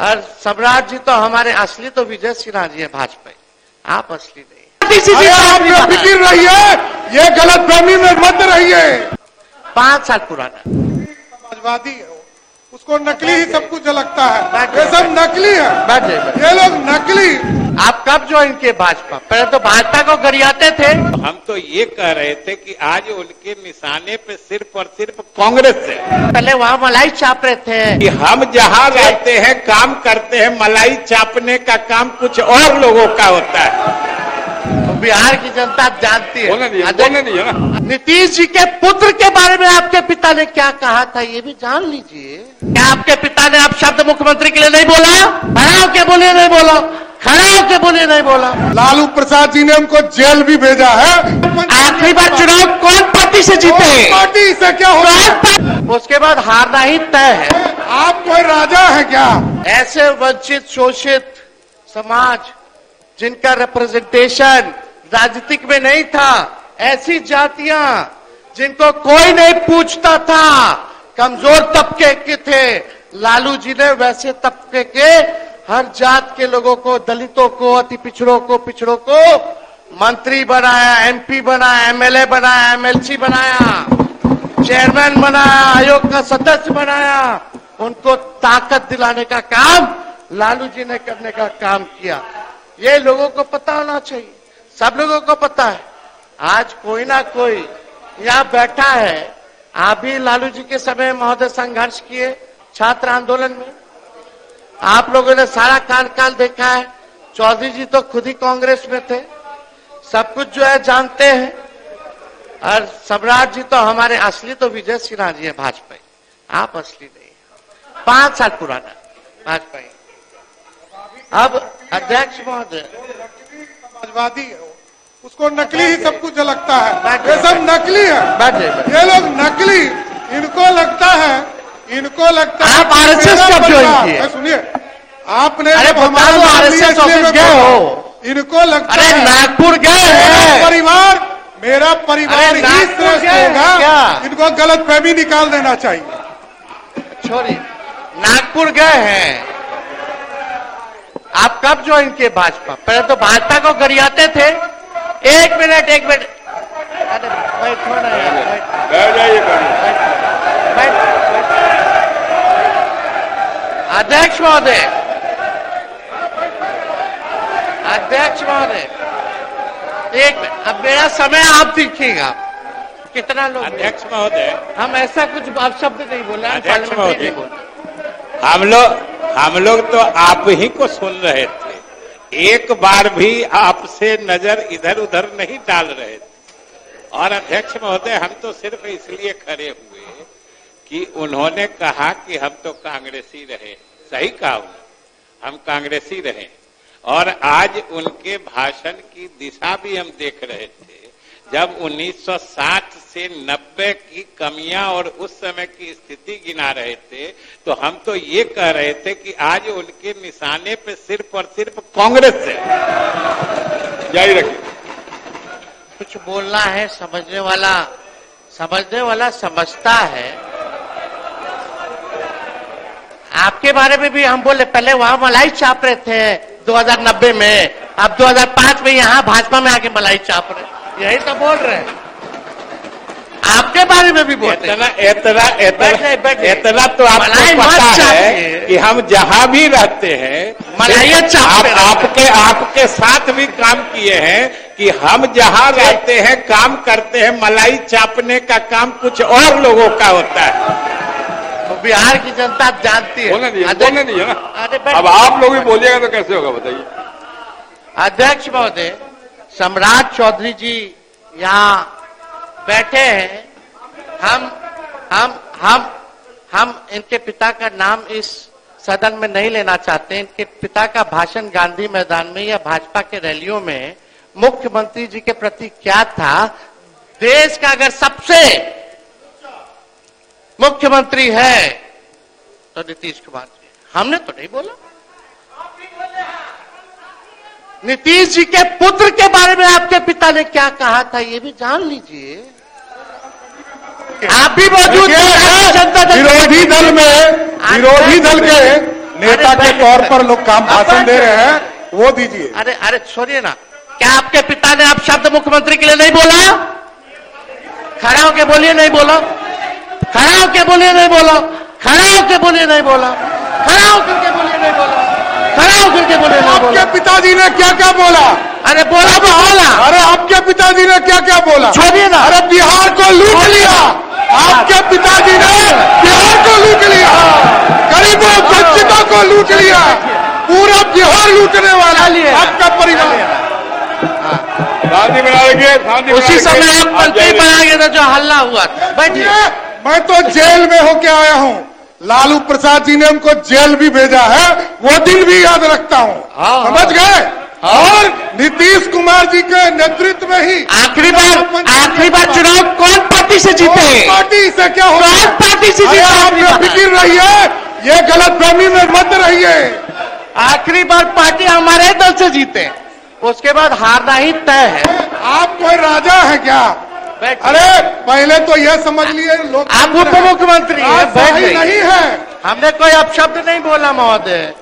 और सम्राट जी तो हमारे असली तो विजय सिन्हा जी है भाजपा, आप असली नहीं। आप बेफिक्र रहिए, ये गलतफहमी में मत रहिए। 5 साल पुराना समाजवादी है, उसको नकली ही सब कुछ लगता है, ये सब नकली है, बैठ जाइए। ये लोग नकली। आप कब ज्वाइन किए भाजपा? पहले तो भाजपा को गरियाते थे। हम तो ये कह रहे थे कि आज उनके निशाने पे सिर्फ और सिर्फ कांग्रेस है। पहले वहाँ मलाई चाप रहे थे कि हम जहाँ रहते हैं काम करते हैं, मलाई चापने का काम कुछ और लोगों का होता है। तो बिहार की जनता जानती है। बोलने नहीं है ना। नीतीश जी के पुत्र के बारे में आपके पिता ने क्या कहा था ये भी जान लीजिए। क्या आपके पिता ने आप शब्द मुख्यमंत्री के लिए नहीं बोला? खड़ा होके बोलिए नहीं बोला, खड़ा होके बोलिए नहीं बोला। लालू प्रसाद जी ने हमको जेल भी भेजा है। आखिरी बार चुनाव कौन पार्टी से जीते? पार्टी से क्या होगा? उसके बाद हारना ही तय है। आप कोई राजा है क्या? ऐसे वंचित शोषित समाज जिनका रिप्रेजेंटेशन राजनीतिक में नहीं था, ऐसी जातियां जिनको कोई नहीं पूछता था, कमजोर तबके के थे, लालू जी ने वैसे तबके के हर जात के लोगों को, दलितों को, अति पिछड़ों को मंत्री बनाया, एमपी बनाया, एमएलए बनाया, एमएलसी बनाया, चेयरमैन बनाया, आयोग का सदस्य बनाया। उनको ताकत दिलाने का काम लालू जी ने करने का काम किया। ये लोगों को पता होना चाहिए, सब लोगों को पता है। आज कोई ना कोई यहाँ बैठा है, आप भी लालू जी के समय महोदय संघर्ष किए छात्र आंदोलन में, आप लोगों ने सारा काल देखा है। चौधरी जी तो खुद ही कांग्रेस में थे, सब कुछ जो है जानते हैं। और सम्राट जी तो हमारे असली तो विजय सिन्हा जी है भाजपा, आप असली नहीं। 5 साल पुराना भाजपा। अब अध्यक्ष महोदय समाजवादी है, उसको नकली ही सब कुछ लगता है, ये सब नकली है। बैठ जाइए। ये लोग नकली, इनको लगता है आप आरएसएस कब ज्वाइन किए? सुनिए, आपने अरे हमारा आरएसएस ऑफिस गए हो? इनको लगता अरे है नागपुर गए हैं। मेरा परिवार ही श्रेष्ठ होगा। इनको गलत फहमी निकाल देना चाहिए। छोड़िए, नागपुर गए हैं। आप कब ज्वाइन किए भाजपा? पहले तो भाजपा को गरियाते थे। एक मिनट अरे बैठो ना यार, बैठ। अध्यक्ष महोदय, एक मिनट, अब मेरा समय आप देखिएगा कितना लोग। अध्यक्ष महोदय, हम ऐसा कुछ आप शब्द नहीं बोला, अध्यक्ष महोदय, हम लोग तो आप ही को सुन रहे थे, एक बार भी आपसे नजर इधर उधर नहीं डाल रहे थे। और अध्यक्ष महोदय, हम तो सिर्फ इसलिए खड़े हुए कि उन्होंने कहा कि हम तो कांग्रेसी रहे। सही कहा उन्होंने, हम कांग्रेसी रहे। और आज उनके भाषण की दिशा भी हम देख रहे थे। जब 1960 से 90 की कमियां और उस समय की स्थिति गिना रहे थे, तो हम तो ये कह रहे थे कि आज उनके निशाने पे सिर्फ और सिर्फ कांग्रेस है। जारी रखिए। कुछ बोलना है, समझने वाला समझता है। आपके बारे में भी हम बोले, पहले वहां मलाई चाप रहे थे 2090 में, अब 2005 में यहाँ भाजपा में आके मलाई चाप रहे, यही तो बोल रहे हैं। आपके बारे में भी बोलते हैं। इतना तो आपको पता है कि हम जहां भी रहते हैं मलाइया आपके साथ भी काम किए हैं कि हम जहां रहते हैं काम करते हैं, मलाई चापने का काम कुछ और लोगों का होता है। तो बिहार की जनता जानती है। बोलने नहीं है ना। अब आप लोग भी बोलिएगा तो कैसे होगा बताइए। अध्यक्ष महोदय, सम्राट चौधरी जी यहाँ बैठे हैं। हम इनके पिता का नाम इस सदन में नहीं लेना चाहते। इनके पिता का भाषण गांधी मैदान में या भाजपा के रैलियों में मुख्यमंत्री जी के प्रति क्या था? देश का अगर सबसे मुख्यमंत्री है तो नीतीश कुमार जी। हमने तो नहीं बोला। नीतीश जी के पुत्र के बारे में आपके पिता ने क्या कहा था ये भी जान लीजिए। आप भी मौजूद थे। विरोधी दल के नेता नेता के तौर पर लोग काम भाषण दे रहे हैं, वो दीजिए। अरे अरे सुनिए ना, क्या आपके पिता ने आप शब्द मुख्यमंत्री के लिए नहीं बोला? खड़ा होके बोलिए नहीं बोला, खड़ा होके बोलिए नहीं बोला, खड़ा होके बोलिए नहीं बोला, खड़ा होकर के बोलिए नहीं बोला, खड़ा होकर के बोलिए नहीं बोला। आपके पिताजी ने क्या क्या बोला? अरे बोला तो बोला। अरे आपके पिताजी ने क्या क्या बोला? छोड़िए ना। अरे बिहार को लूट लिया, आपके पिताजी ने बिहार को लूट लिया, गरीबों वंचितों को लूट लिया, पूरा बिहार लूटने वाला आपका परिवार। शांति बना रखिए, उसी समय आप मंत्री बना गए थे जो हल्ला हुआ था। बैठिए। मैं तो जेल में होके आया हूँ, लालू प्रसाद जी ने हमको जेल भी भेजा है, वो दिन भी याद रखता हूँ, समझ गए? और नीतीश कुमार जी के नेतृत्व में ही आखिरी बार चुनाव कौन पार्टी से जीते? पार्टी से क्या होगा? कौन पार्टी से जीते? आप बेफिक्र रहिए, ये गलतफहमी में मत रहिए। आखिरी बार पार्टी हमारे दल से जीते, उसके बाद हारना ही तय है। आप कोई राजा है क्या? अरे पहले तो यह समझ लिए लोग आप उप मुख्यमंत्री हैं, सही नहीं है। हमने कोई अपशब्द नहीं बोला महोदय।